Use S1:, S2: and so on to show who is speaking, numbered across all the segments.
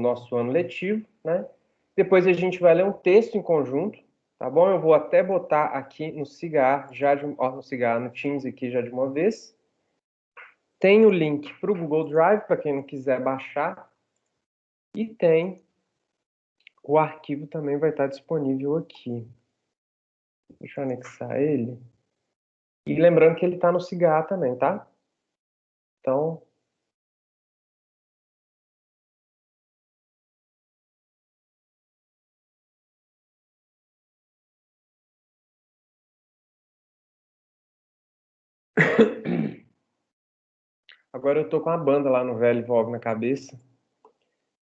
S1: nosso ano letivo, né? Depois a gente vai ler um texto em conjunto, tá bom? Eu vou até botar aqui no Cigar, no Teams aqui já de uma vez. Tem o link para o Google Drive, para quem não quiser baixar. E tem o arquivo também vai estar disponível aqui. Deixa eu anexar ele. E lembrando que ele está no Cigar também, tá? Então, agora eu tô com a banda lá no Velho Vogue na cabeça,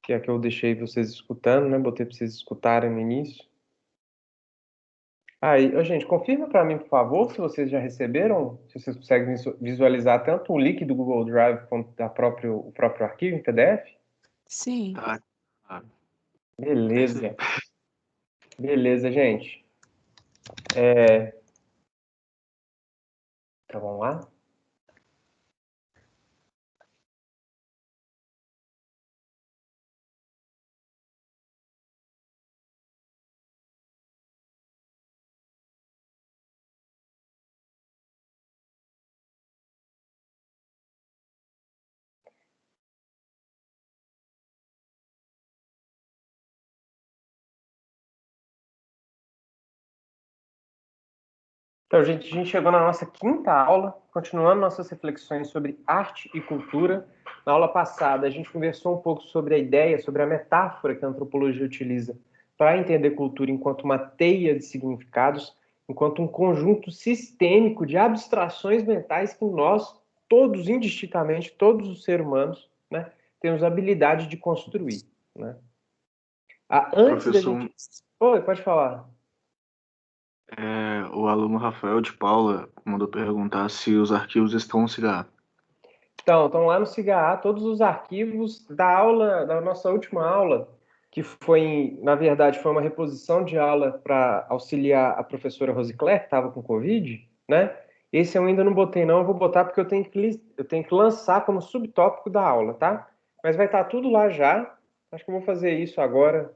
S1: que é a que eu deixei vocês escutando, né? Botei para vocês escutarem no início. Aí, gente, confirma para mim, por favor, se vocês já receberam, se vocês conseguem visualizar tanto o link do Google Drive quanto o próprio arquivo em PDF.
S2: Sim.
S3: Tá.
S1: Beleza. Beleza, gente. Então, vamos lá? Então, gente, a gente chegou na nossa quinta aula, continuando nossas reflexões sobre arte e cultura. Na aula passada, a gente conversou um pouco sobre a ideia, sobre a metáfora que a antropologia utiliza para entender cultura enquanto uma teia de significados, enquanto um conjunto sistêmico de abstrações mentais que nós, todos indistintamente, todos os seres humanos, né, temos a habilidade de construir. Né? Antes da
S3: Professor,
S1: gente... Oi, pode falar.
S3: o aluno Rafael de Paula mandou perguntar se os arquivos estão no Cigar.
S1: Então, estão lá no CIGA todos os arquivos da aula, da nossa última aula, que foi, na verdade, foi uma reposição de aula para auxiliar a professora Rosicler, que estava com Covid, né? Esse eu ainda não botei, não, eu vou botar porque eu tenho que lançar como subtópico da aula, tá? Mas vai estar tudo lá já. Acho que eu vou fazer isso agora,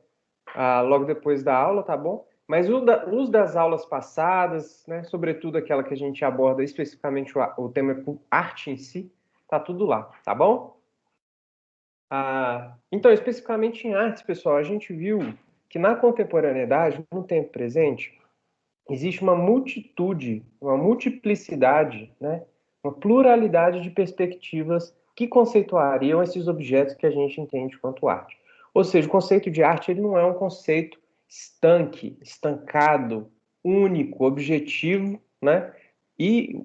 S1: logo depois da aula, tá bom? Mas os das aulas passadas, né, sobretudo aquela que a gente aborda especificamente o tema arte em si, tá tudo lá, tá bom? Então, especificamente em artes, pessoal, a gente viu que na contemporaneidade, no tempo presente, existe uma multitude, uma multiplicidade, né? Uma pluralidade de perspectivas que conceituariam esses objetos que a gente entende quanto arte. Ou seja, o conceito de arte ele não é um conceito estancado, único, objetivo, né? E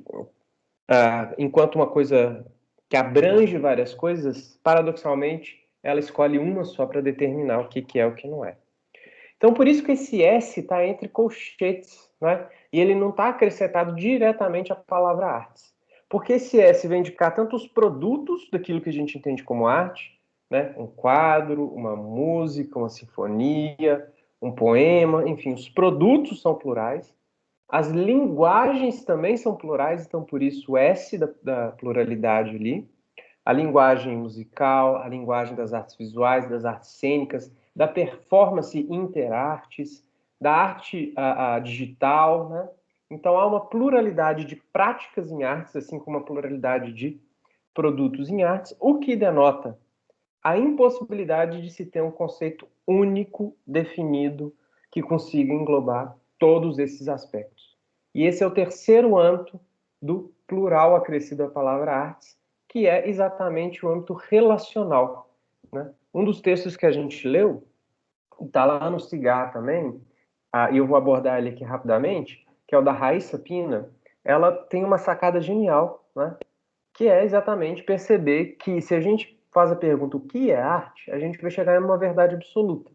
S1: enquanto uma coisa que abrange várias coisas, paradoxalmente, ela escolhe uma só para determinar o que é o que não é. Então, por isso que esse S está entre colchetes, né? E ele não está acrescentado diretamente à palavra artes. Porque esse S vem indicar tanto os produtos daquilo que a gente entende como arte, né? Um quadro, uma música, uma sinfonia, um poema, enfim, os produtos são plurais. As linguagens também são plurais, então por isso o S da pluralidade ali. A linguagem musical, a linguagem das artes visuais, das artes cênicas, da performance interartes, da arte digital, né? Então há uma pluralidade de práticas em artes, assim como uma pluralidade de produtos em artes, o que denota a impossibilidade de se ter um conceito único, definido, que consiga englobar todos esses aspectos. E esse é o terceiro âmbito do plural acrescido à palavra artes, que é exatamente o âmbito relacional. Né? Um dos textos que a gente leu, está lá no Cigar também, e eu vou abordar ele aqui rapidamente, que é o da Raíssa Pina. Ela tem uma sacada genial, né? Que é exatamente perceber que se a gente faz a pergunta o que é arte, a gente vai chegar em uma verdade absoluta,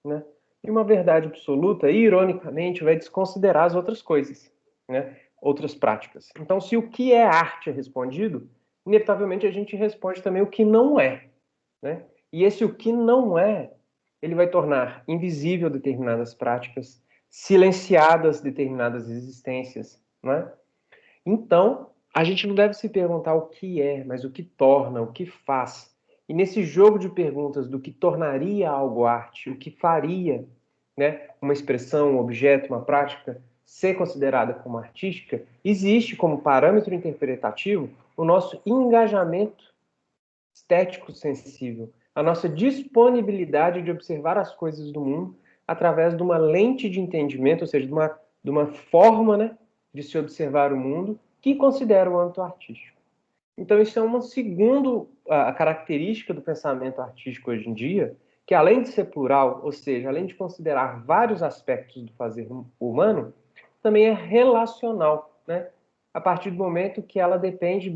S1: né? E uma verdade absoluta, ironicamente, vai desconsiderar as outras coisas, né? Outras práticas. Então, se o que é arte é respondido, inevitavelmente a gente responde também o que não é, né? E esse o que não é, ele vai tornar invisível determinadas práticas, silenciadas determinadas existências, né? Então, a gente não deve se perguntar o que é, mas o que torna, o que faz. E nesse jogo de perguntas do que tornaria algo arte, o que faria, né, uma expressão, um objeto, uma prática ser considerada como artística, existe como parâmetro interpretativo o nosso engajamento estético sensível, a nossa disponibilidade de observar as coisas do mundo através de uma lente de entendimento, ou seja, de uma forma, né, de se observar o mundo que considera o âmbito artístico. Então, isso é uma segunda característica do pensamento artístico hoje em dia, que além de ser plural, ou seja, além de considerar vários aspectos do fazer humano, também é relacional, né? A partir do momento que ela depende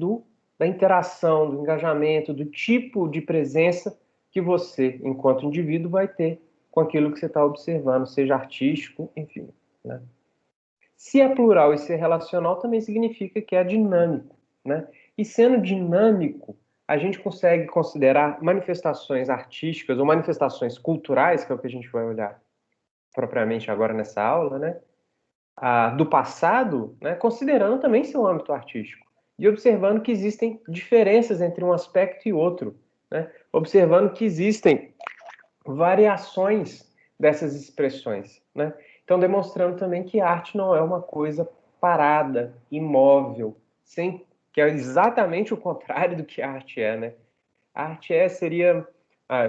S1: da interação, do engajamento, do tipo de presença que você, enquanto indivíduo, vai ter com aquilo que você está observando, seja artístico, enfim, né? Se é plural e se é relacional, também significa que é dinâmico, né? E sendo dinâmico, a gente consegue considerar manifestações artísticas ou manifestações culturais, que é o que a gente vai olhar propriamente agora nessa aula, né? Do passado, né? Considerando também seu âmbito artístico e observando que existem diferenças entre um aspecto e outro, né? Observando que existem variações dessas expressões, né? Então, demonstrando também que arte não é uma coisa parada, imóvel, que é exatamente o contrário do que a arte é, né? A arte seria,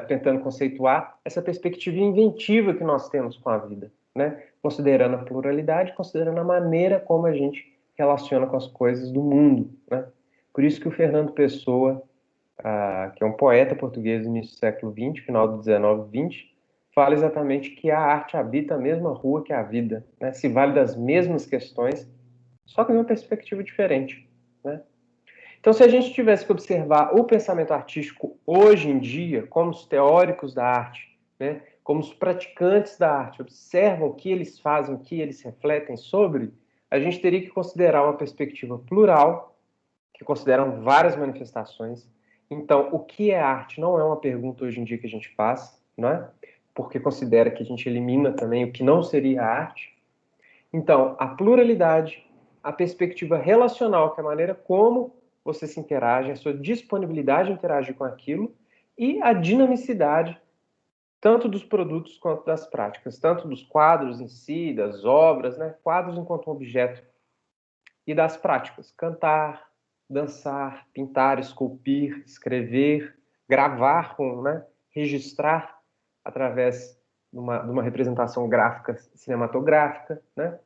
S1: tentando conceituar, essa perspectiva inventiva que nós temos com a vida, né? Considerando a pluralidade, considerando a maneira como a gente relaciona com as coisas do mundo, né? Por isso que o Fernando Pessoa, que é um poeta português do início do século XX, final do XIX e XX, fala exatamente que a arte habita a mesma rua que a vida, né? Se vale das mesmas questões, só que de uma perspectiva diferente, né? Então, se a gente tivesse que observar o pensamento artístico hoje em dia, como os teóricos da arte, né, como os praticantes da arte observam o que eles fazem, o que eles refletem sobre, a gente teria que considerar uma perspectiva plural, que consideram várias manifestações. Então, o que é arte não é uma pergunta hoje em dia que a gente faz, não é? Porque considera que a gente elimina também o que não seria arte. Então, a pluralidade, a perspectiva relacional, que é a maneira como você se interage, a sua disponibilidade de interagir com aquilo, e a dinamicidade, tanto dos produtos quanto das práticas, tanto dos quadros em si, das obras, né? Quadros enquanto um objeto, e das práticas, cantar, dançar, pintar, esculpir, escrever, gravar, né? Registrar através de uma representação gráfica cinematográfica, né?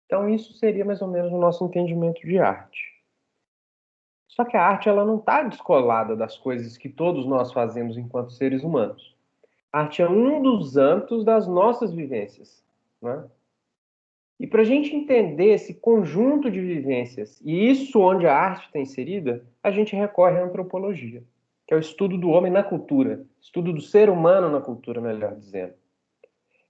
S1: Então, isso seria mais ou menos o nosso entendimento de arte. Só que a arte ela não está descolada das coisas que todos nós fazemos enquanto seres humanos. A arte é um dos âmbitos das nossas vivências, né? E para a gente entender esse conjunto de vivências, e isso onde a arte está inserida, a gente recorre à antropologia, que é o estudo do homem na cultura, estudo do ser humano na cultura, melhor dizendo.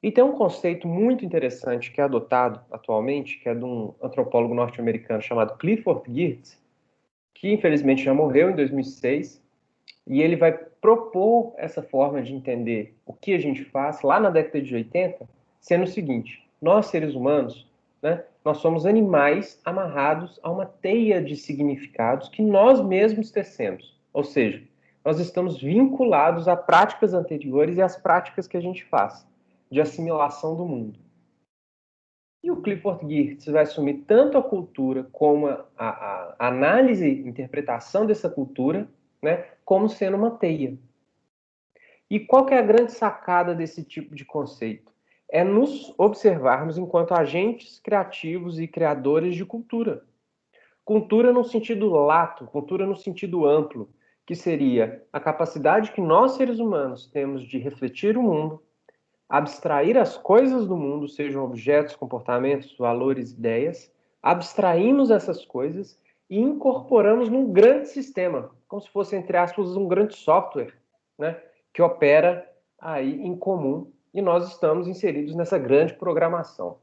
S1: E tem um conceito muito interessante que é adotado atualmente, que é de um antropólogo norte-americano chamado Clifford Geertz, que infelizmente já morreu em 2006, e ele vai propor essa forma de entender o que a gente faz lá na década de 80, sendo o seguinte: nós seres humanos, né, nós somos animais amarrados a uma teia de significados que nós mesmos tecemos, ou seja, nós estamos vinculados a práticas anteriores e às práticas que a gente faz de assimilação do mundo. E o Clifford Geertz vai assumir tanto a cultura como a análise e interpretação dessa cultura, né, como sendo uma teia. E qual que é a grande sacada desse tipo de conceito? É nos observarmos enquanto agentes criativos e criadores de cultura. Cultura no sentido lato, cultura no sentido amplo, que seria a capacidade que nós, seres humanos, temos de refletir o mundo, abstrair as coisas do mundo, sejam objetos, comportamentos, valores, ideias, abstraímos essas coisas e incorporamos num grande sistema, como se fosse, entre aspas, um grande software, né, que opera aí em comum, e nós estamos inseridos nessa grande programação.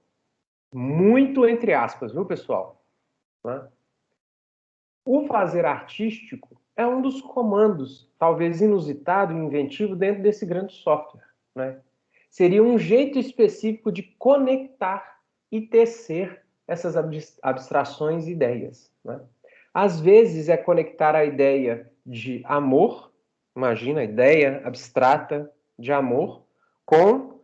S1: Muito entre aspas, viu, pessoal? Né? O fazer artístico é um dos comandos, talvez inusitado e inventivo, dentro desse grande software, né? Seria um jeito específico de conectar e tecer essas abstrações e ideias, né? Às vezes é conectar a ideia de amor Imagina a ideia abstrata de amor com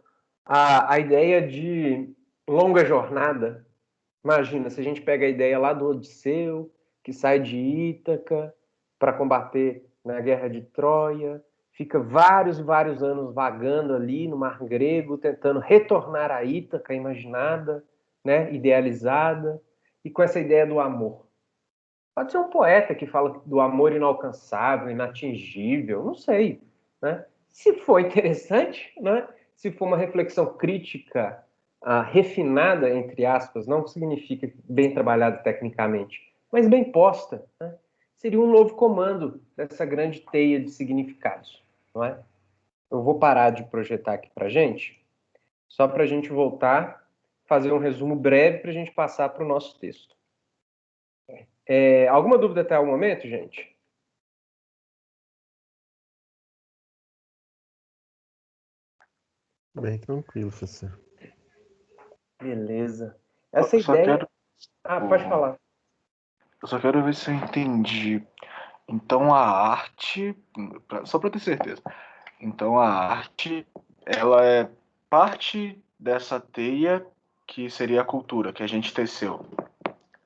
S1: a ideia de longa jornada. Imagina, se a gente pega a ideia lá do Odisseu, que sai de Ítaca para combater na Guerra de Troia, fica vários e vários anos vagando ali no Mar Grego, tentando retornar a Ítaca imaginada, né, idealizada, e com essa ideia do amor. Pode ser um poeta que fala do amor inalcançável, inatingível, não sei, né? Se for interessante, né? Se for uma reflexão crítica refinada, entre aspas, não significa bem trabalhada tecnicamente, mas bem posta, né? Seria um novo comando dessa grande teia de significados, não é? Eu vou parar de projetar aqui para gente, só para a gente voltar, fazer um resumo breve para a gente passar para o nosso texto. Alguma dúvida até o momento, gente?
S2: Bem tranquilo, professor.
S1: Beleza.
S3: Eu
S1: Essa
S3: só
S1: ideia.
S3: quero,
S1: Pode falar.
S3: eu só quero ver se eu entendi. Então a arte, só para ter certeza. Então a arte, ela é parte dessa teia que seria a cultura que a gente teceu.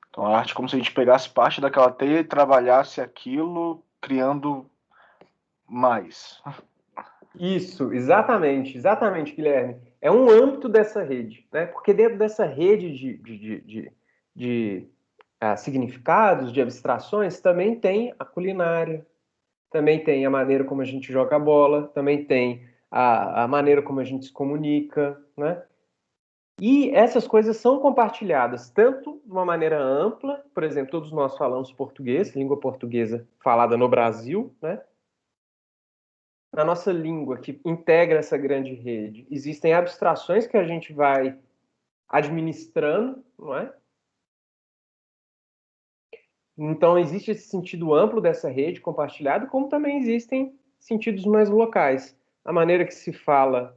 S3: Então a arte é como se a gente pegasse parte daquela teia e trabalhasse aquilo criando mais.
S1: Isso, exatamente, Guilherme. É um âmbito dessa rede, né? Porque dentro dessa rede de significados, de abstrações, também tem a culinária, também tem a maneira como a gente joga bola, também tem a maneira como a gente se comunica, né? E essas coisas são compartilhadas tanto de uma maneira ampla, por exemplo, todos nós falamos português, língua portuguesa falada no Brasil, né? Na nossa língua que integra essa grande rede, existem abstrações que a gente vai administrando, não é? Então, existe esse sentido amplo dessa rede compartilhada, como também existem sentidos mais locais. A maneira que se fala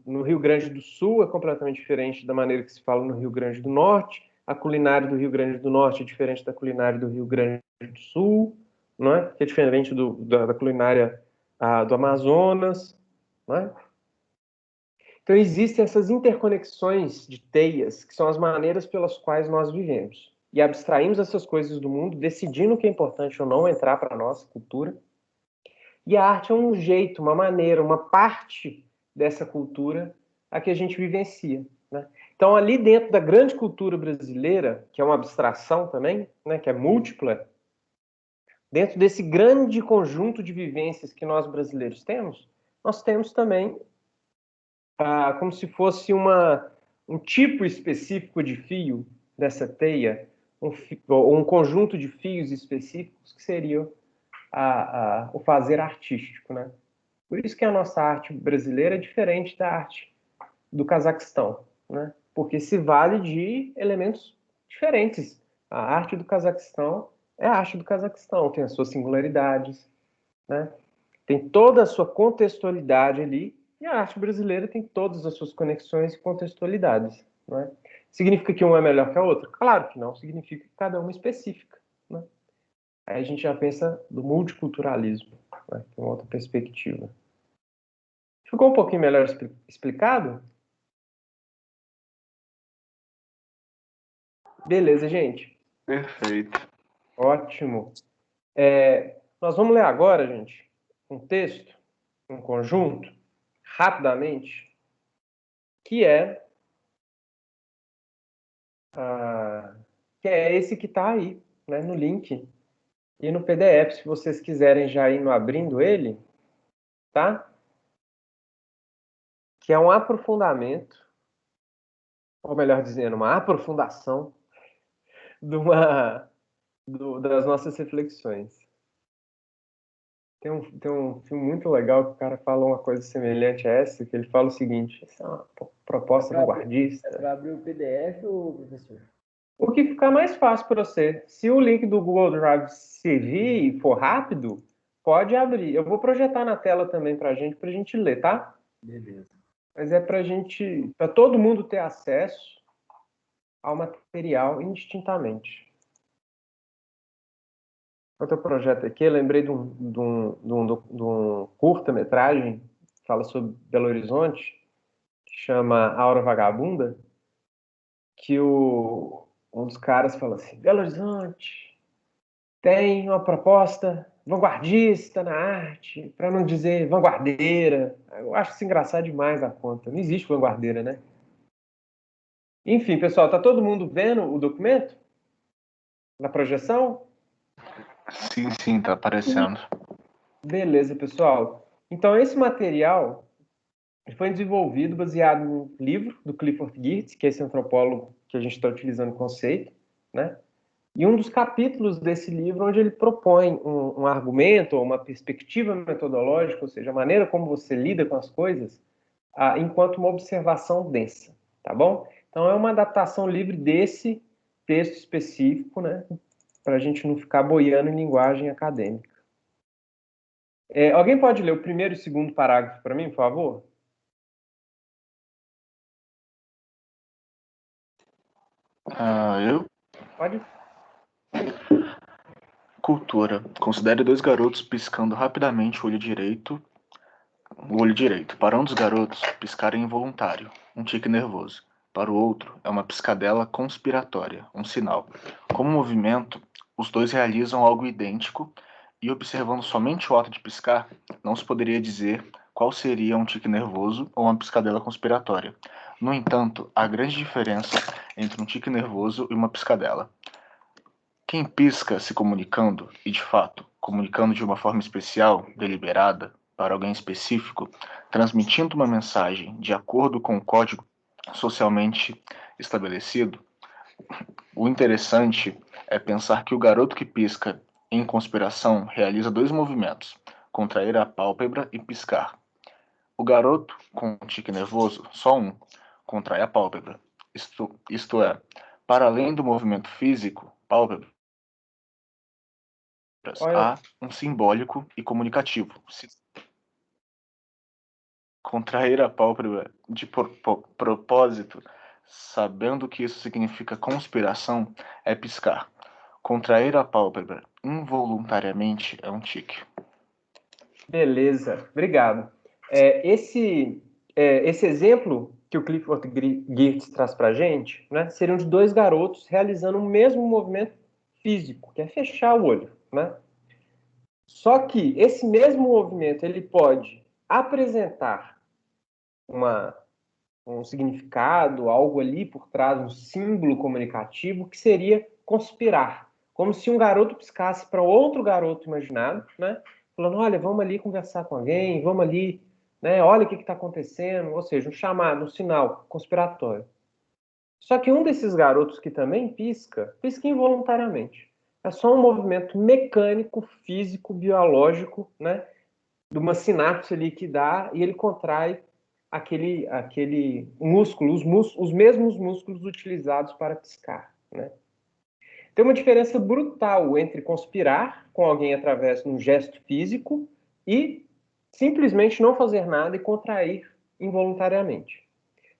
S1: no Rio Grande do Sul é completamente diferente da maneira que se fala no Rio Grande do Norte. A culinária do Rio Grande do Norte é diferente da culinária do Rio Grande do Sul, não é? Que é diferente da culinária do Amazonas, não é? Então, existem essas interconexões de teias, que são as maneiras pelas quais nós vivemos. E abstraímos essas coisas do mundo, decidindo o que é importante ou não entrar para a nossa cultura. E a arte é um jeito, uma maneira, uma parte dessa cultura a que a gente vivencia, né? Então, ali dentro da grande cultura brasileira, que é uma abstração também, né, que é múltipla, dentro desse grande conjunto de vivências que nós brasileiros temos, nós temos também como se fosse um tipo específico de fio dessa teia, um conjunto de fios específicos que seria o fazer artístico, né? Por isso que a nossa arte brasileira é diferente da arte do Cazaquistão, né? Porque se vale de elementos diferentes. A arte do Cazaquistão é a arte do Cazaquistão, tem as suas singularidades, né? Tem toda a sua contextualidade ali, e a arte brasileira tem todas as suas conexões e contextualidades. Não é? Significa que uma é melhor que a outra? Claro que não, significa que cada uma é específica. Né? Aí a gente já pensa do multiculturalismo, né? Que é uma outra perspectiva. Ficou um pouquinho melhor explicado? Beleza, gente.
S3: Perfeito.
S1: Ótimo. Nós vamos ler agora, gente, um texto, um conjunto, rapidamente, que é que é esse que está aí, né, no link e no PDF, se vocês quiserem já ir no abrindo ele, tá? Que é um aprofundamento, ou melhor dizendo, uma aprofundação de das nossas reflexões. Tem um filme muito legal que o cara fala uma coisa semelhante a essa, que ele fala o seguinte: essa é uma proposta vanguardista.
S4: É para abrir o PDF ou professor?
S1: O que ficar mais fácil para você. Se o link do Google Drive servir e for rápido, pode abrir. Eu vou projetar na tela também para a gente ler, tá?
S4: Beleza.
S1: Mas é para todo mundo ter acesso ao material indistintamente. outro projeto aqui, eu lembrei de um curta-metragem que fala sobre Belo Horizonte, que chama A Hora Vagabunda, que um dos caras fala assim, Belo Horizonte tem uma proposta vanguardista na arte, para não dizer vanguardeira. Eu acho isso engraçado demais a conta. Não existe vanguardeira, né? Enfim, pessoal, tá todo mundo vendo o documento? Na projeção?
S3: Sim, tá aparecendo.
S1: Beleza, pessoal. Então, esse material foi desenvolvido baseado no livro do Clifford Geertz, que é esse antropólogo que a gente está utilizando o conceito, né? E um dos capítulos desse livro onde ele propõe um argumento ou uma perspectiva metodológica, ou seja, a maneira como você lida com as coisas, enquanto uma observação densa, tá bom? Então é uma adaptação livre desse texto específico, né? Para a gente não ficar boiando em linguagem acadêmica. Alguém pode ler o primeiro e o segundo parágrafo para mim, por favor?
S3: Eu?
S1: Pode.
S3: Cultura. Considere dois garotos piscando rapidamente o olho direito. Para um dos garotos, piscar é involuntário, um tique nervoso. Para o outro, é uma piscadela conspiratória, um sinal. Como movimento, os dois realizam algo idêntico e, observando somente o ato de piscar, não se poderia dizer qual seria um tique nervoso ou uma piscadela conspiratória. No entanto, há grande diferença entre um tique nervoso e uma piscadela. Quem pisca se comunicando, e de fato, comunicando de uma forma especial, deliberada, para alguém específico, transmitindo uma mensagem de acordo com o código socialmente estabelecido, o interessante é pensar que o garoto que pisca em conspiração realiza dois movimentos, contrair a pálpebra e piscar. O garoto com tique nervoso, só um, contrai a pálpebra. Isto é, para além do movimento físico, pálpebra,
S1: Olha,
S3: há um simbólico e comunicativo. Contrair a pálpebra de propósito, sabendo que isso significa conspiração, é piscar. Contrair a pálpebra involuntariamente é um tique.
S1: beleza, obrigado. Esse exemplo que o Clifford Geertz traz para a gente, né, seriam de dois garotos realizando o mesmo movimento físico, que é fechar o olho, né? Só que esse mesmo movimento ele pode apresentar um significado, algo ali por trás, um símbolo comunicativo que seria conspirar, como se um garoto piscasse para outro garoto imaginado, né? Falando, olha, vamos ali conversar com alguém, vamos ali, né? Olha o que está acontecendo, ou seja, um chamado, um sinal conspiratório. Só que um desses garotos que também pisca, pisca involuntariamente. É só um movimento mecânico, físico, biológico, né? De uma sinapse ali que dá e ele contrai aquele músculo, os mesmos músculos utilizados para piscar, né? Tem uma diferença brutal entre conspirar com alguém através de um gesto físico e simplesmente não fazer nada e contrair involuntariamente.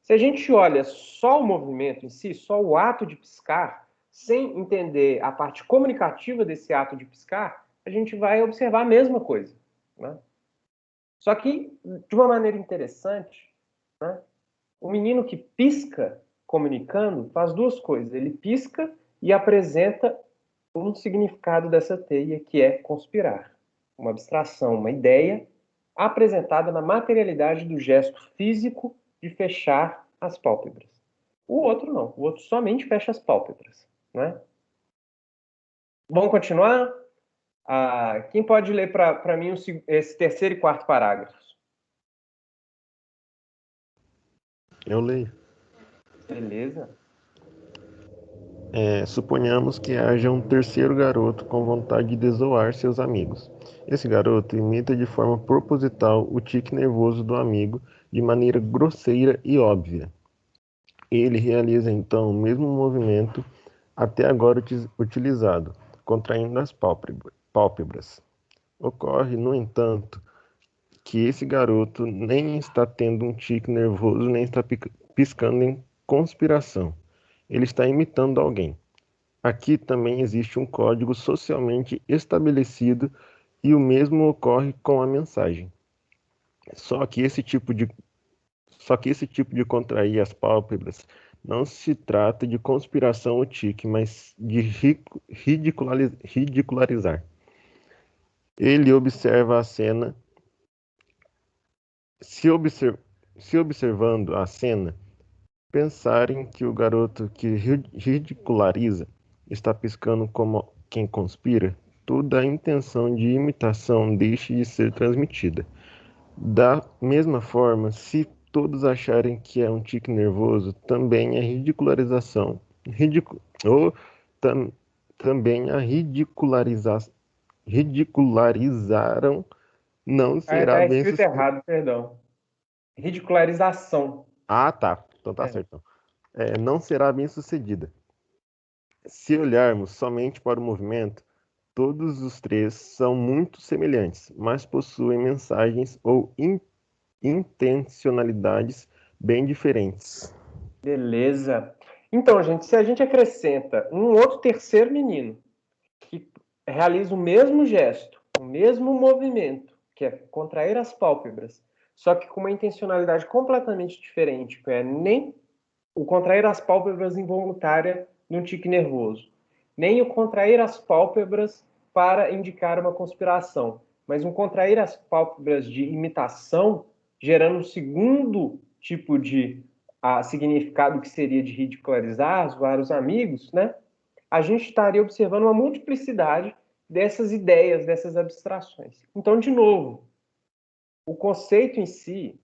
S1: Se a gente olha só o movimento em si, só o ato de piscar, sem entender a parte comunicativa desse ato de piscar, a gente vai observar a mesma coisa, né? Só que, de uma maneira interessante, né, o menino que pisca comunicando faz duas coisas. Ele pisca e apresenta um significado dessa teia, que é conspirar. Uma abstração, uma ideia apresentada na materialidade do gesto físico de fechar as pálpebras. O outro não. O outro somente fecha as pálpebras, né? Vamos continuar? Quem pode ler para mim esse terceiro e quarto parágrafos?
S2: Eu leio.
S1: Beleza.
S2: Suponhamos que haja um terceiro garoto com vontade de desoar seus amigos. Esse garoto imita de forma proposital o tique nervoso do amigo de maneira grosseira e óbvia. Ele realiza então o mesmo movimento até agora utilizado, contraindo as pálpebras. Ocorre, no entanto, que esse garoto nem está tendo um tique nervoso, nem está piscando em conspiração. Ele está imitando alguém. Aqui também existe um código socialmente estabelecido e o mesmo ocorre com a mensagem. Só que esse tipo de contrair as pálpebras não se trata de conspiração ou tique, mas de ridicularizar. Ele observa a cena, se observando a cena, pensarem que o garoto que ridiculariza está piscando como quem conspira, toda a intenção de imitação deixe de ser transmitida. Da mesma forma, se todos acharem que é um tique nervoso, também a ridicularização, ou também a ridicularizaram não será
S1: Tá
S2: bem
S1: escrito
S2: sucedida.
S1: errado, perdão. Ridicularização.
S2: Ah, tá. Então tá
S1: É.
S2: certo. Então. Não será bem sucedida. Se olharmos somente para o movimento, todos os três são muito semelhantes, mas possuem mensagens ou intencionalidades bem diferentes.
S1: Beleza. Então, gente, se a gente acrescenta um outro terceiro menino que realiza o mesmo gesto, o mesmo movimento, que é contrair as pálpebras, só que com uma intencionalidade completamente diferente, que é nem o contrair as pálpebras involuntária num tique nervoso, nem o contrair as pálpebras para indicar uma conspiração, mas um contrair as pálpebras de imitação, gerando um segundo tipo de significado que seria de ridicularizar, zoar os amigos, né? A gente estaria observando uma multiplicidade dessas ideias, dessas abstrações. Então, de novo, o conceito em si,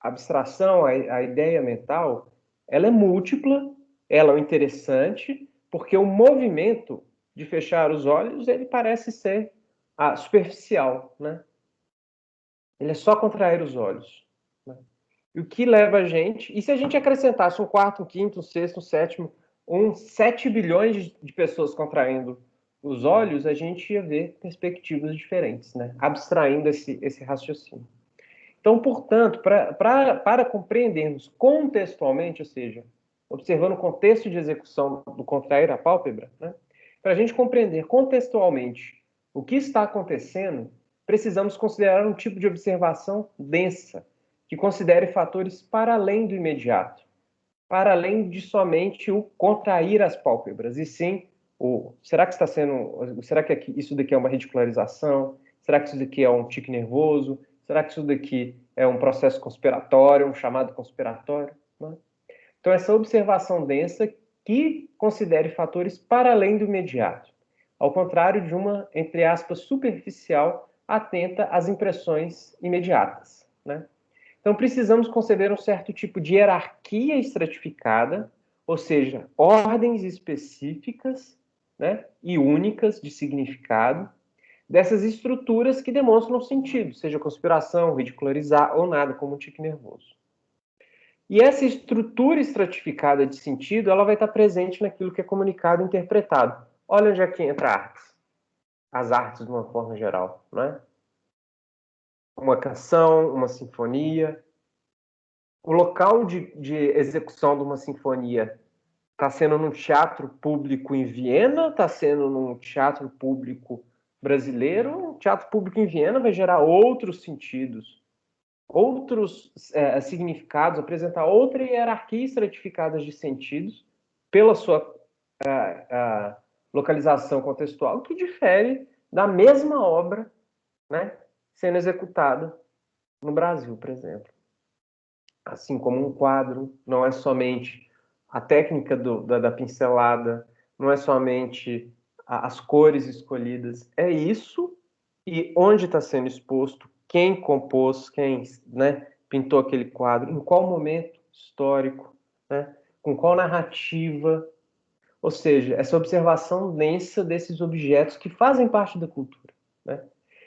S1: a abstração, a ideia mental, ela é múltipla, ela é interessante, porque o movimento de fechar os olhos, ele parece ser superficial, né? Ele é só contrair os olhos. Né? E o que leva a gente... E se a gente acrescentasse um quarto, um quinto, um sexto, um sétimo, 7 bilhões de pessoas contraindo os olhos, a gente ia ver perspectivas diferentes, né? Abstraindo esse raciocínio. Então, portanto, para compreendermos contextualmente, ou seja, observando o contexto de execução do contrair a pálpebra, né? Para a gente compreender contextualmente o que está acontecendo, precisamos considerar um tipo de observação densa, que considere fatores para além do imediato, para além de somente o contrair as pálpebras, e sim será que isso daqui é uma ridicularização? Será que isso daqui é um tique nervoso? Será que isso daqui é um processo conspiratório, um chamado conspiratório? Né? Então, essa observação densa que considere fatores para além do imediato, ao contrário de uma, entre aspas, superficial, atenta às impressões imediatas. Né? Então, precisamos conceber um certo tipo de hierarquia estratificada, ou seja, ordens específicas, né, e únicas de significado, dessas estruturas que demonstram sentido, seja conspiração, ridicularizar ou nada, como um tique nervoso. E essa estrutura estratificada de sentido, ela vai estar presente naquilo que é comunicado e interpretado. Olha onde é que entra a artes. As artes de uma forma geral, né? Uma canção, uma sinfonia. O local de execução de uma sinfonia está sendo num teatro público em Viena, está sendo num teatro público brasileiro. O teatro público em Viena vai gerar outros sentidos, outros significados, apresentar outra hierarquia estratificada de sentidos pela sua localização contextual, que difere da mesma obra, né, sendo executada no Brasil, por exemplo. Assim como um quadro, não é somente a técnica da pincelada, não é somente as cores escolhidas, é isso e onde está sendo exposto, quem compôs, quem, né, pintou aquele quadro, em qual momento histórico, né, com qual narrativa, ou seja, essa observação densa desses objetos que fazem parte da cultura. Né?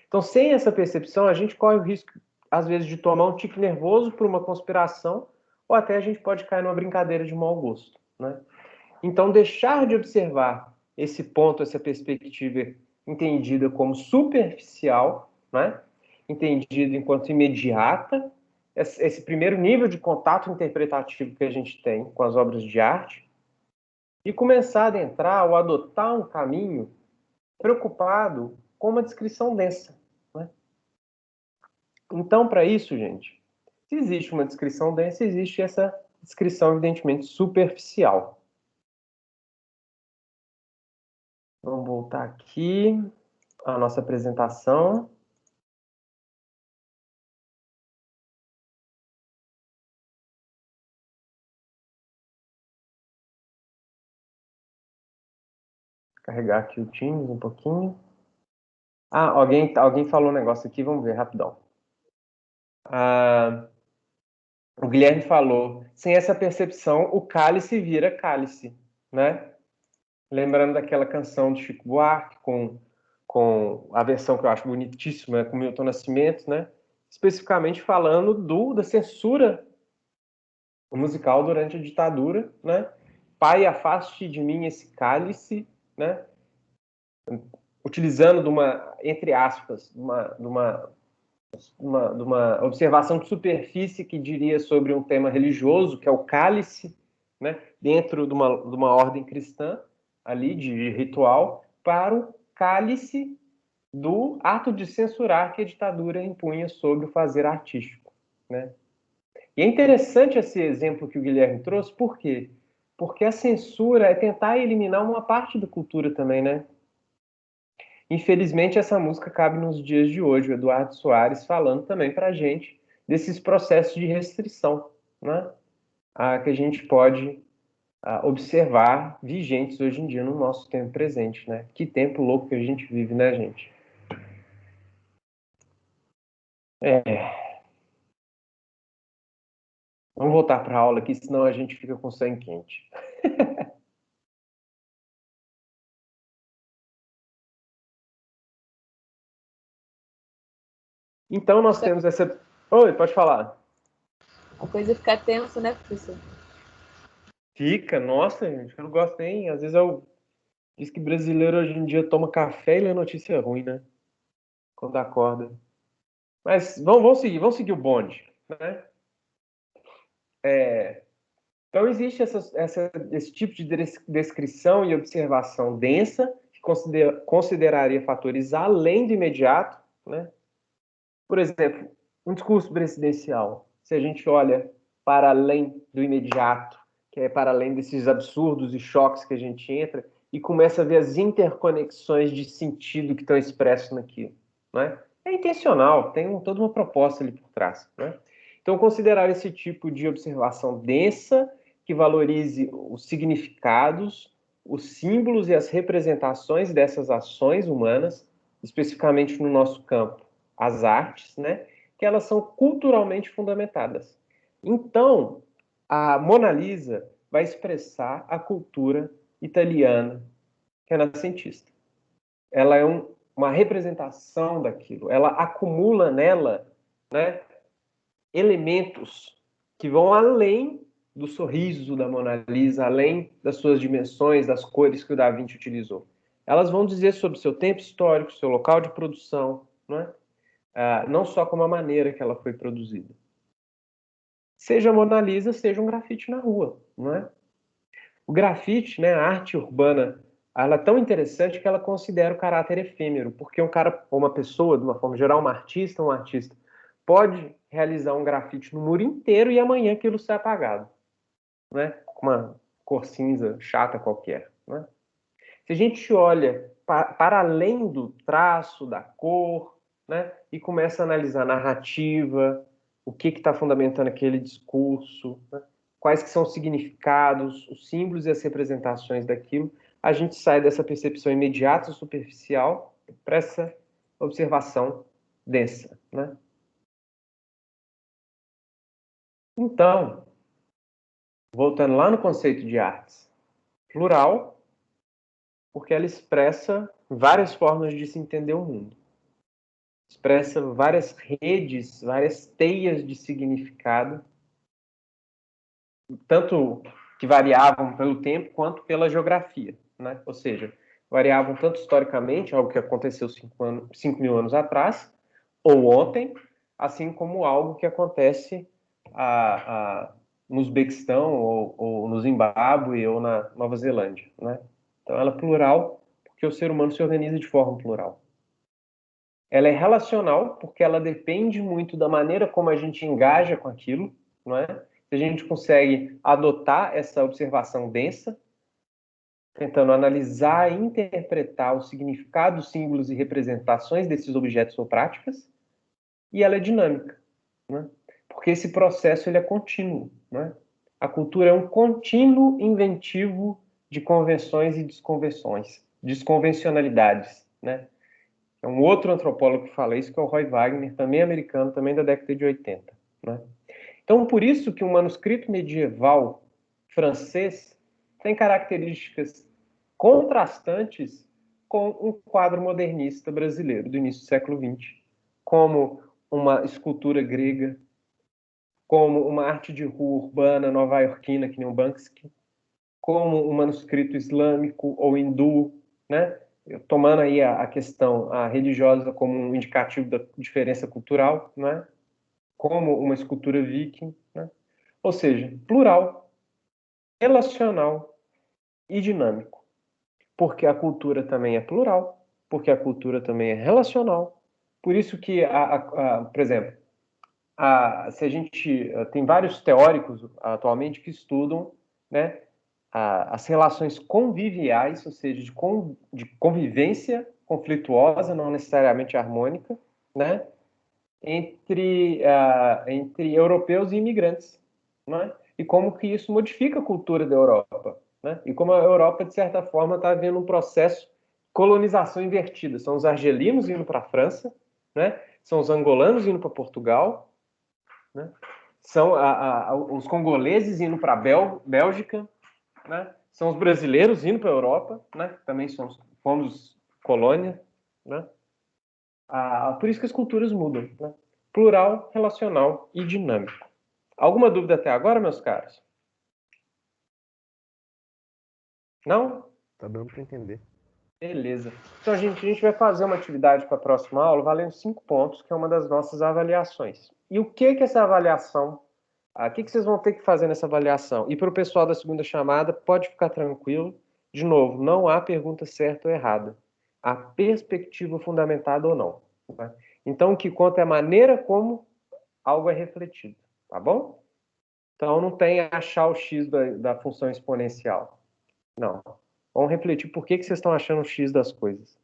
S1: Então, sem essa percepção, a gente corre o risco, às vezes, de tomar um tique nervoso por uma conspiração, ou até a gente pode cair numa brincadeira de mau gosto. Né? Então, deixar de observar esse ponto, essa perspectiva entendida como superficial, né? Entendida enquanto imediata, esse primeiro nível de contato interpretativo que a gente tem com as obras de arte, e começar a adentrar ou adotar um caminho preocupado com uma descrição densa, né? Então, para isso, gente, se existe uma descrição densa, existe essa descrição, evidentemente, superficial. Vamos voltar aqui à nossa apresentação. Carregar aqui o Teams um pouquinho. Ah, alguém falou um negócio aqui, vamos ver rapidão. O Guilherme falou, sem essa percepção, o cálice vira cálice, né? Lembrando daquela canção do Chico Buarque, com a versão que eu acho bonitíssima, né, com Milton Nascimento, né? Especificamente falando da censura musical durante a ditadura, né? Pai, afaste de mim esse cálice, né? Utilizando de uma, entre aspas, de uma observação de superfície que diria sobre um tema religioso, que é o cálice, né? Dentro de uma ordem cristã, ali, de ritual, para o cálice do ato de censurar que a ditadura impunha sobre o fazer artístico, né? E é interessante esse exemplo que o Guilherme trouxe, por quê? Porque a censura é tentar eliminar uma parte da cultura também, né? Infelizmente, essa música cabe nos dias de hoje, o Eduardo Soares falando também para a gente desses processos de restrição, né? Que a gente pode observar vigentes hoje em dia no nosso tempo presente, né? Que tempo louco que a gente vive, né, gente? Vamos voltar para a aula aqui, senão a gente fica com sangue quente. Então, nós temos essa... Oi, pode falar.
S5: A coisa fica tensa, né, professor?
S1: Fica, nossa, gente, eu não gosto nem. Às vezes eu diz que brasileiro hoje em dia toma café e lê notícia ruim, né? Quando acorda. Mas vamos seguir o bonde, né? Então existe esse tipo de descrição e observação densa que consideraria fatores além do imediato, né? Por exemplo, um discurso presidencial, se a gente olha para além do imediato, que é para além desses absurdos e choques que a gente entra, e começa a ver as interconexões de sentido que estão expressos naquilo, né? É intencional, tem toda uma proposta ali por trás, né? Então, considerar esse tipo de observação densa, que valorize os significados, os símbolos e as representações dessas ações humanas, especificamente no nosso campo, as artes, né? Que elas são culturalmente fundamentadas. Então, a Mona Lisa vai expressar a cultura italiana renascentista. Ela é uma representação daquilo. Ela acumula nela, né, elementos que vão além do sorriso da Mona Lisa, além das suas dimensões, das cores que o Da Vinci utilizou. Elas vão dizer sobre seu tempo histórico, seu local de produção, não é? Não só como a maneira que ela foi produzida. Seja a Mona Lisa, seja um grafite na rua, não é? O grafite, né, a arte urbana, ela é tão interessante que ela considera o caráter efêmero, porque um cara, ou uma pessoa, de uma forma geral, um artista, pode realizar um grafite no muro inteiro e amanhã aquilo ser apagado, né? Com uma cor cinza chata qualquer, né? Se a gente olha para além do traço, da cor, né, e começa a analisar a narrativa, o que está fundamentando aquele discurso, né, quais que são os significados, os símbolos e as representações daquilo, a gente sai dessa percepção imediata e superficial para essa observação densa, né? Então, voltando lá no conceito de artes, plural, porque ela expressa várias formas de se entender o mundo. Expressa várias redes, várias teias de significado, tanto que variavam pelo tempo quanto pela geografia, né? Ou seja, variavam tanto historicamente, algo que aconteceu 5.000 anos atrás, ou ontem, assim como algo que acontece no Uzbequistão, ou no Zimbábue, ou na Nova Zelândia, né? Então, ela é plural porque o ser humano se organiza de forma plural. Ela é relacional porque ela depende muito da maneira como a gente engaja com aquilo, não é? Se a gente consegue adotar essa observação densa, tentando analisar e interpretar o significado, símbolos e representações desses objetos ou práticas, e ela é dinâmica, né? Porque esse processo ele é contínuo, né? A cultura é um contínuo inventivo de convenções e desconvenções, desconvencionalidades, né? É um outro antropólogo que fala isso, que é o Roy Wagner, também americano, também da década de 80, né? Então, por isso que um manuscrito medieval francês tem características contrastantes com um quadro modernista brasileiro do início do século XX, como uma escultura grega, como uma arte de rua urbana nova-iorquina, que nem o Banksy, como um manuscrito islâmico ou hindu, né? Tomando aí a questão religiosa como um indicativo da diferença cultural, né? Como uma escultura viking, né? Ou seja, plural, relacional e dinâmico. Porque a cultura também é plural, porque a cultura também é relacional. Por isso que, por exemplo, se a gente tem vários teóricos atualmente que estudam, né, as relações conviviais, ou seja, de convivência conflituosa, não necessariamente harmônica, né, entre europeus e imigrantes, né? E como que isso modifica a cultura da Europa, né? E como a Europa, de certa forma, está vendo um processo de colonização invertida. São os argelinos indo para a França, né? São os angolanos indo para Portugal, né? São os congoleses indo para a Bélgica, né? São os brasileiros indo para a Europa, né? Também fomos colônia, né? Por isso que as culturas mudam, né? Plural, relacional e dinâmico. Alguma dúvida até agora, meus caros? Não?
S2: Tá dando para entender.
S1: Beleza. Então, gente, a gente vai fazer uma atividade para a próxima aula valendo 5 pontos, que é uma das nossas avaliações. E o que que essa avaliação... O que vocês vão ter que fazer nessa avaliação? E para o pessoal da segunda chamada, pode ficar tranquilo. De novo, não há pergunta certa ou errada. Há perspectiva fundamentada ou não. Tá? Então, o que conta é a maneira como algo é refletido. Tá bom? Então, não tem achar o x da função exponencial. Não. Vamos refletir por que vocês estão achando o x das coisas.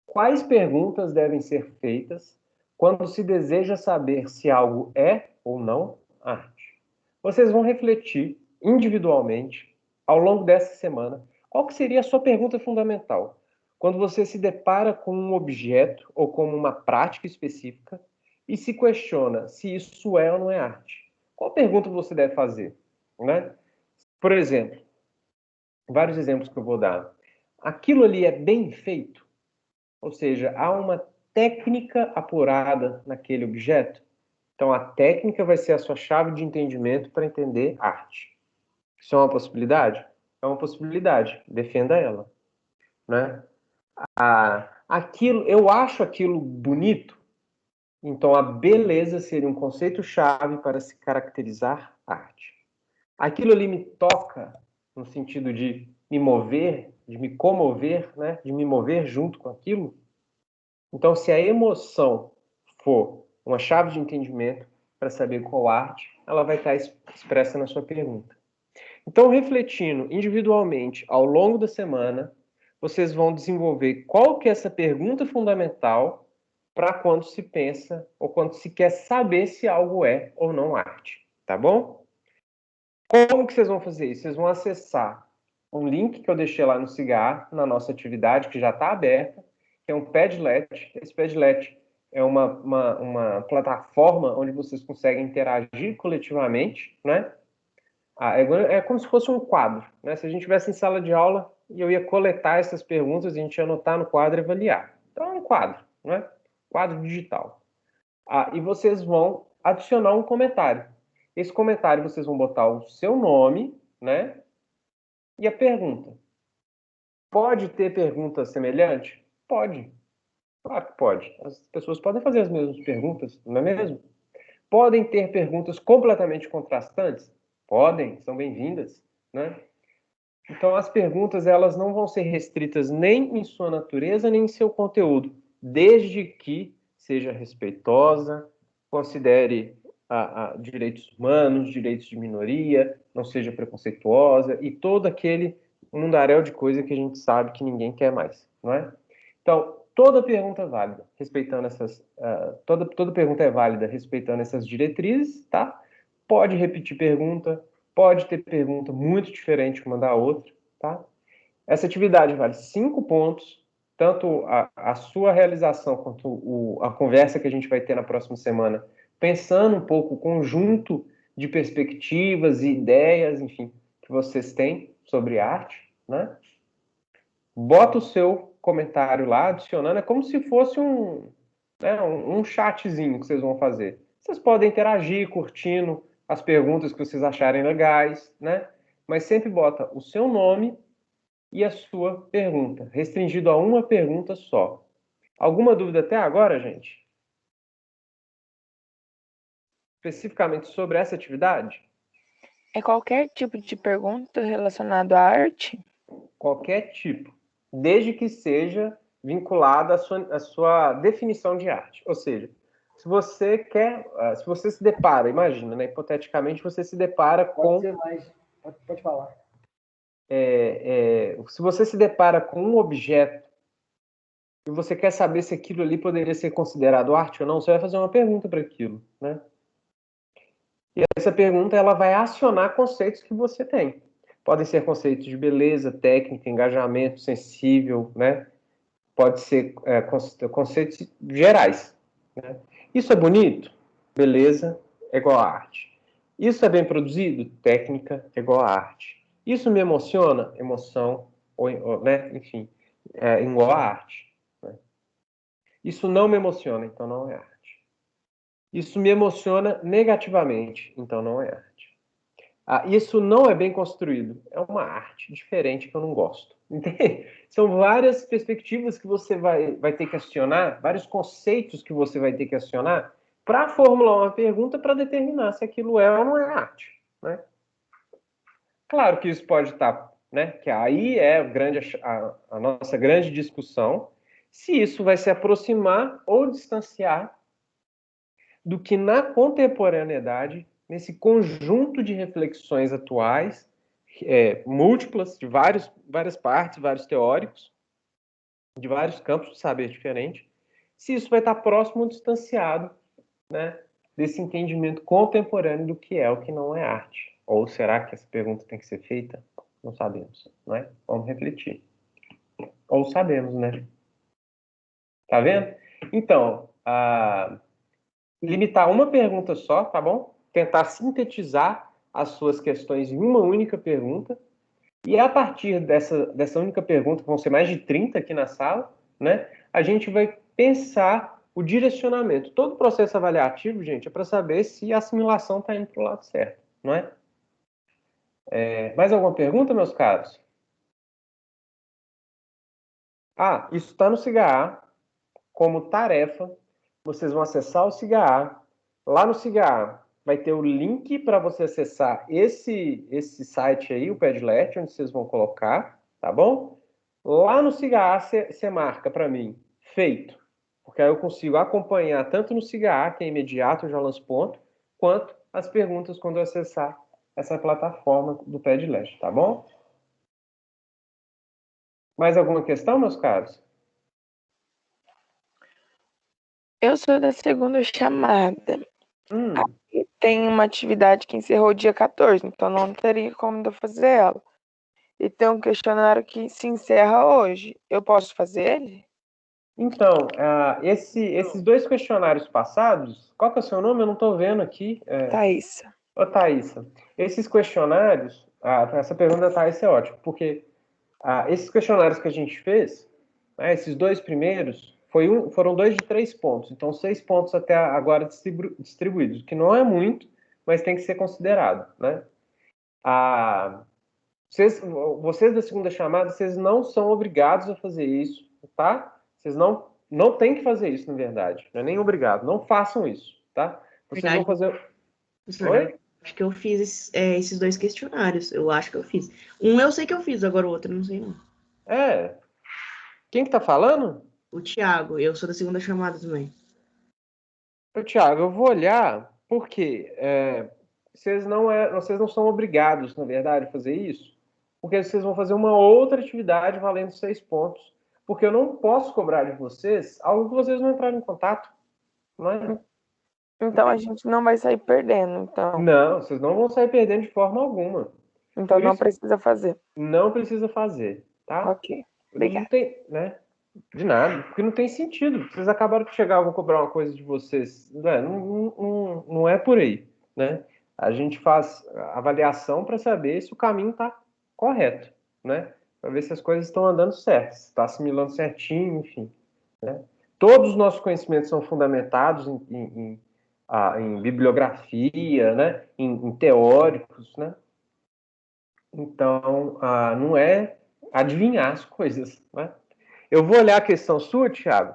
S1: Quais perguntas devem ser feitas quando se deseja saber se algo é ou não arte? Vocês vão refletir individualmente ao longo dessa semana qual que seria a sua pergunta fundamental quando você se depara com um objeto ou com uma prática específica e se questiona se isso é ou não é arte. Qual pergunta você deve fazer, né? Por exemplo, vários exemplos que eu vou dar. Aquilo ali é bem feito? Ou seja, há uma técnica apurada naquele objeto? Então, a técnica vai ser a sua chave de entendimento para entender arte. Isso é uma possibilidade? É uma possibilidade. Defenda ela, né? Eu acho aquilo bonito. Então, a beleza seria um conceito-chave para se caracterizar arte. Aquilo ali me toca no sentido de me mover, de me comover, né? De me mover junto com aquilo. Então, se a emoção for uma chave de entendimento para saber qual arte, ela vai estar expressa na sua pergunta. Então, refletindo individualmente ao longo da semana, vocês vão desenvolver qual que é essa pergunta fundamental para quando se pensa ou quando se quer saber se algo é ou não arte, tá bom? Como que vocês vão fazer isso? Vocês vão acessar um link que eu deixei lá no Cigar, na nossa atividade, que já está aberta, que é um Padlet. Esse Padlet é uma plataforma onde vocês conseguem interagir coletivamente, né? É como se fosse um quadro, né? Se a gente estivesse em sala de aula e eu ia coletar essas perguntas, a gente ia anotar no quadro e avaliar. Então é um quadro, né? Quadro digital. E vocês vão adicionar um comentário. Esse comentário vocês vão botar o seu nome, né? E a pergunta. Pode ter pergunta semelhante? Pode. Claro que pode. As pessoas podem fazer as mesmas perguntas, não é mesmo? Podem ter perguntas completamente contrastantes? Podem, são bem-vindas, né? Então, as perguntas, elas não vão ser restritas nem em sua natureza, nem em seu conteúdo, desde que seja respeitosa, considere direitos humanos, direitos de minoria, não seja preconceituosa e todo aquele mundaréu de coisa que a gente sabe que ninguém quer mais, não é? Então, toda pergunta é válida, respeitando essas... toda pergunta é válida, respeitando essas diretrizes, tá? Pode repetir pergunta, pode ter pergunta muito diferente uma da outra, tá? Essa atividade vale 5 pontos, tanto a sua realização quanto a conversa que a gente vai ter na próxima semana, pensando um pouco o conjunto de perspectivas e ideias, enfim, que vocês têm sobre arte, né? Bota o seu comentário lá, adicionando, é como se fosse um chatzinho que vocês vão fazer. Vocês podem interagir, curtindo as perguntas que vocês acharem legais, né? Mas sempre bota o seu nome e a sua pergunta, restringido a uma pergunta só. Alguma dúvida até agora, gente? Especificamente sobre essa atividade?
S6: É qualquer tipo de pergunta relacionada à arte?
S1: Qualquer tipo, desde que seja vinculada à sua definição de arte. Ou seja, se você se depara, imagina, né, hipoteticamente, você se depara com...
S4: Pode ser mais. Pode falar.
S1: Se você se depara com um objeto e você quer saber se aquilo ali poderia ser considerado arte ou não, você vai fazer uma pergunta para aquilo, né? E essa pergunta, ela vai acionar conceitos que você tem. Podem ser conceitos de beleza, técnica, engajamento, sensível, né? Pode ser conceitos gerais, né? Isso é bonito? Beleza é igual a arte. Isso é bem produzido? Técnica é igual a arte. Isso me emociona? Emoção, né? Enfim, igual a arte. Né? Isso não me emociona, então não é arte. Isso me emociona negativamente, então não é arte. Isso não é bem construído, é uma arte diferente que eu não gosto. Entende? São várias perspectivas que você vai ter que acionar, vários conceitos que você vai ter que acionar para formular uma pergunta para determinar se aquilo é ou não é arte. Né? Claro que isso pode estar, né? Que aí é a nossa grande discussão, se isso vai se aproximar ou distanciar do que na contemporaneidade, nesse conjunto de reflexões atuais, múltiplas, de várias partes, vários teóricos, de vários campos de saber diferente, se isso vai estar próximo ou distanciado, né, desse entendimento contemporâneo do que é o que não é arte. Ou será que essa pergunta tem que ser feita? Não sabemos, não é? Vamos refletir. Ou sabemos, né? Tá vendo? Então, limitar uma pergunta só, tá bom? Tentar sintetizar as suas questões em uma única pergunta. E a partir dessa única pergunta, que vão ser mais de 30 aqui na sala, né? A gente vai pensar o direcionamento. Todo processo avaliativo, gente, é para saber se a assimilação está indo para o lado certo, não é? Mais alguma pergunta, meus caros? Isso está no SIGA como tarefa. Vocês vão acessar o SIGA. Lá no SIGA vai ter o link para você acessar esse site aí, o Padlet, onde vocês vão colocar, tá bom? Lá no SIGA você marca para mim, feito. Porque aí eu consigo acompanhar tanto no SIGA, que é imediato, eu já lanço ponto, quanto as perguntas quando eu acessar essa plataforma do Padlet, tá bom? Mais alguma questão, meus caros?
S6: Eu sou da segunda chamada. Tem uma atividade que encerrou dia 14, então não teria como eu fazer ela. E tem um questionário que se encerra hoje. Eu posso fazer ele?
S1: Então, esses 2 questionários passados, qual que é o seu nome? Eu não estou vendo aqui.
S6: Thaísa.
S1: Ô, Thaísa, esses questionários, essa pergunta da Thaísa é ótima, porque esses questionários que a gente fez, né, esses 2 primeiros, foram 2 de 3 pontos, então 6 pontos até agora distribuídos, que não é muito, mas tem que ser considerado, né? Vocês da segunda chamada, vocês não são obrigados a fazer isso, tá? Vocês não têm que fazer isso, na verdade. Não é nem obrigado. Não façam isso, tá? Vocês vão fazer... Oi?
S7: Acho que eu fiz esses 2 questionários. Eu acho que eu fiz. Um eu sei que eu fiz, agora o outro eu não sei não.
S1: Quem que tá falando?
S7: O Thiago, eu sou da segunda chamada também.
S1: Thiago, eu vou olhar porque vocês não são obrigados, na verdade, a fazer isso, porque vocês vão fazer uma outra atividade valendo 6 pontos, porque eu não posso cobrar de vocês algo que vocês não entraram em contato, não é?
S6: Então a gente não vai sair perdendo, então.
S1: Não, vocês não vão sair perdendo de forma alguma.
S6: Então
S1: Por
S6: não
S1: isso,
S6: precisa fazer.
S1: não precisa fazer, tá?
S6: Ok,
S1: Não
S6: obrigada.
S1: tem, né? De nada, porque não tem sentido. Vocês acabaram de chegar, eu vou cobrar uma coisa de vocês. Não é por aí, né? A gente faz avaliação para saber se o caminho está correto, né? Para ver se as coisas estão andando certo, se está assimilando certinho, enfim. Né? Todos os nossos conhecimentos são fundamentados em bibliografia, né? Em teóricos, né? Então, não é adivinhar as coisas, né? Eu vou olhar a questão sua, Thiago,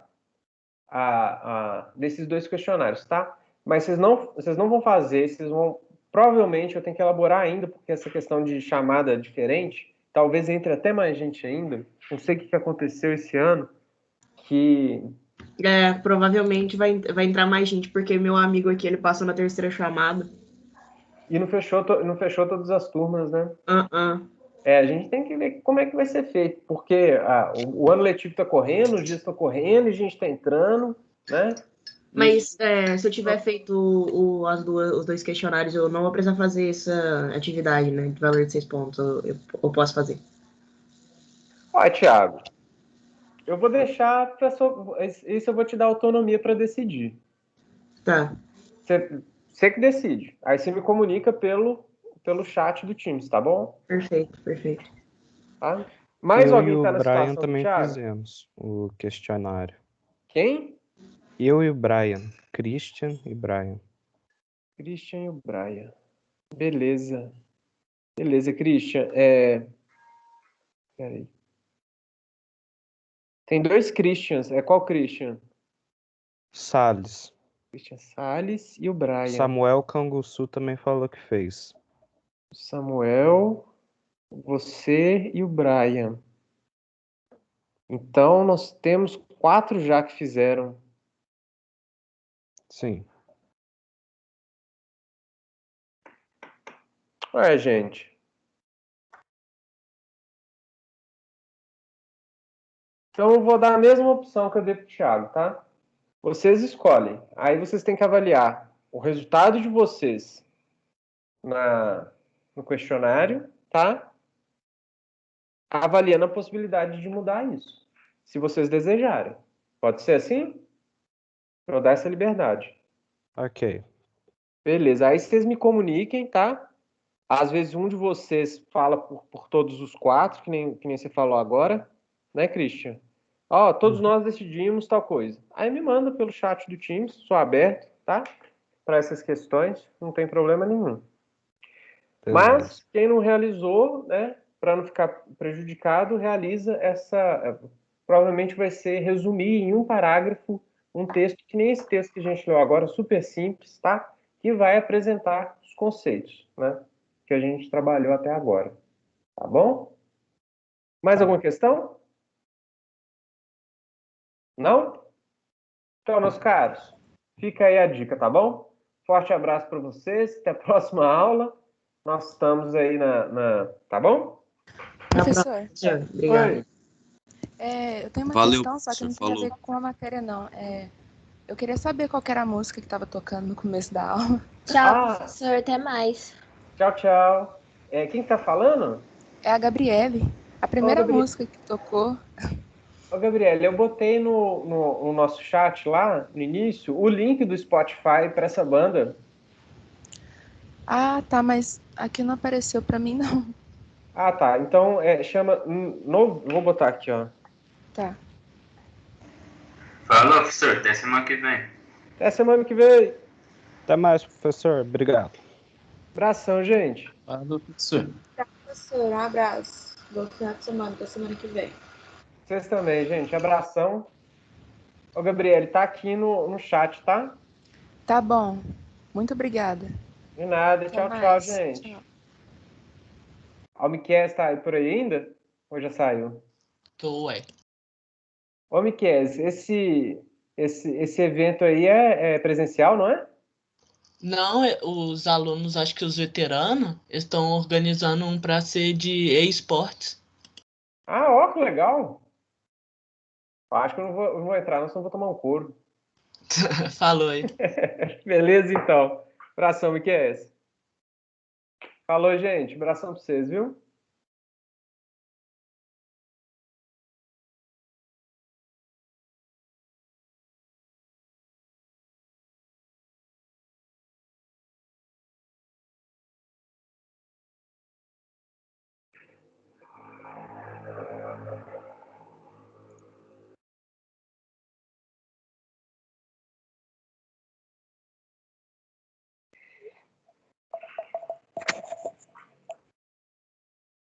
S1: desses 2 questionários, tá? Mas vocês não vão fazer, provavelmente eu tenho que elaborar ainda, porque essa questão de chamada é diferente, talvez entre até mais gente ainda. Não sei o que aconteceu esse ano, que...
S7: Provavelmente vai entrar mais gente, porque meu amigo aqui, ele passou na 3ª chamada.
S1: E não fechou todas as turmas, né? A gente tem que ver como é que vai ser feito, porque o ano letivo está correndo, os dias estão correndo, e a gente está entrando, né?
S7: Mas se eu tiver feito os 2 questionários, eu não vou precisar fazer essa atividade, né? De valor de 6 pontos. Eu posso fazer.
S1: Olha, Thiago, eu vou deixar isso eu vou te dar autonomia para decidir.
S7: Tá.
S1: Você que decide. Aí você me comunica pelo chat do Teams, tá bom?
S7: Perfeito.
S1: Tá? Mais
S2: Eu
S1: alguém
S2: e o
S1: tá na
S2: Brian
S1: situação do
S2: também
S1: Thiago?
S2: fizemos o questionário.
S1: Quem?
S2: Eu e o Brian. Christian e Brian.
S1: Christian e o Brian. Beleza, Christian. Peraí. Tem 2 Christians. Qual Christian?
S2: Salles.
S1: Christian Salles e o Brian.
S2: Samuel Canguçu também falou que fez.
S1: Samuel, você e o Brian. Então, nós temos 4 já que fizeram.
S2: Sim.
S1: Gente. Então, eu vou dar a mesma opção que eu dei para o Thiago, tá? Vocês escolhem. Aí vocês têm que avaliar o resultado de vocês no questionário, tá? Avaliando a possibilidade de mudar isso, se vocês desejarem. Pode ser assim? Eu dar essa liberdade.
S2: Ok.
S1: Beleza. Aí vocês me comuniquem, tá? Às vezes um de vocês fala por todos os 4, que nem você falou agora, né, Christian? Todos nós decidimos tal coisa. Aí me manda pelo chat do Teams, sou aberto, tá? Para essas questões, não tem problema nenhum.
S2: Beleza.
S1: Mas quem não realizou, né, para não ficar prejudicado, realiza provavelmente vai ser resumir em um parágrafo um texto que nem esse texto que a gente leu agora, super simples, tá? Que vai apresentar os conceitos, né? Que a gente trabalhou até agora. Tá bom? Mais alguma questão? Não? Então, meus caros, fica aí a dica, tá bom? Forte abraço para vocês, até a próxima aula. Nós estamos aí tá bom?
S5: Professor,
S7: Obrigado.
S5: eu tenho uma
S8: Valeu,
S5: questão, só que não tem a ver com a matéria, não. Eu queria saber qual que era a música que estava tocando no começo da aula.
S9: Tchau, professor. Até mais.
S1: Tchau. Quem tá falando?
S5: É a Gabriele. A primeira música que tocou.
S1: Ô, Gabriele, eu botei no nosso chat lá, no início, o link do Spotify para essa banda.
S5: Ah, tá, mas aqui não apareceu para mim, não.
S1: Ah, tá. Então, chama... Vou botar aqui, ó.
S5: Tá.
S8: Falou, professor. Até semana que vem.
S1: Até semana que vem.
S2: Até mais, professor. Obrigado.
S1: Abração, gente.
S8: Falou, professor.
S5: Tchau, professor. Um abraço. Bom final de semana. Até semana que vem.
S1: Vocês também, gente. Abração. Ô, Gabriele, tá aqui no chat, tá?
S5: Tá bom. Muito obrigada.
S1: De nada.
S5: Até
S1: Tchau, tchau,
S5: mais.
S1: gente.
S5: Tchau.
S1: O Miquel tá aí por aí ainda? Ou já saiu?
S10: Tô, ué.
S1: Ô, Miquel, esse evento aí é presencial, não é?
S10: Não, os alunos, acho que os veteranos, estão organizando um para ser de esportes.
S1: Ah, ó, que legal. Acho que eu não vou entrar, não, senão eu vou tomar um couro.
S10: Falou aí.
S1: Beleza, então. Abração, Miquel. Falou, gente. Abração pra vocês, viu?